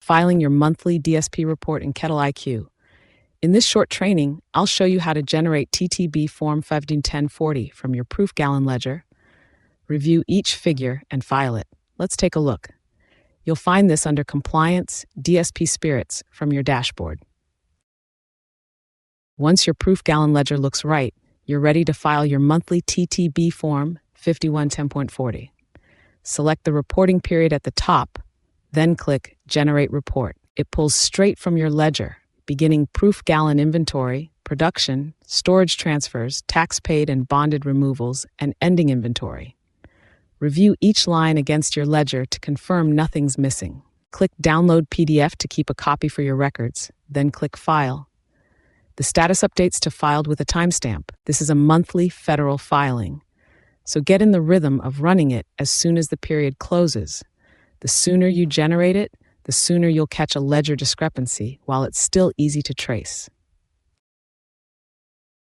filing your monthly DSP report in KettleiQ. In this short training, I'll show you how to generate TTB Form 151040 from your proof gallon ledger, review each figure, and file it. Let's take a look. You'll find this under Compliance, DSP Spirits from your dashboard. Once your proof gallon ledger looks right, you're ready to file your monthly TTB Form 5110.40. Select the reporting period at the top, then click Generate Report. It pulls straight from your ledger, beginning proof gallon inventory, production, storage transfers, tax paid and bonded removals, and ending inventory. Review each line against your ledger to confirm nothing's missing. Click Download PDF to keep a copy for your records, then click File. The status updates to filed with a timestamp. This is a monthly federal filing, so get in the rhythm of running it as soon as the period closes. The sooner you generate it, the sooner you'll catch a ledger discrepancy while it's still easy to trace.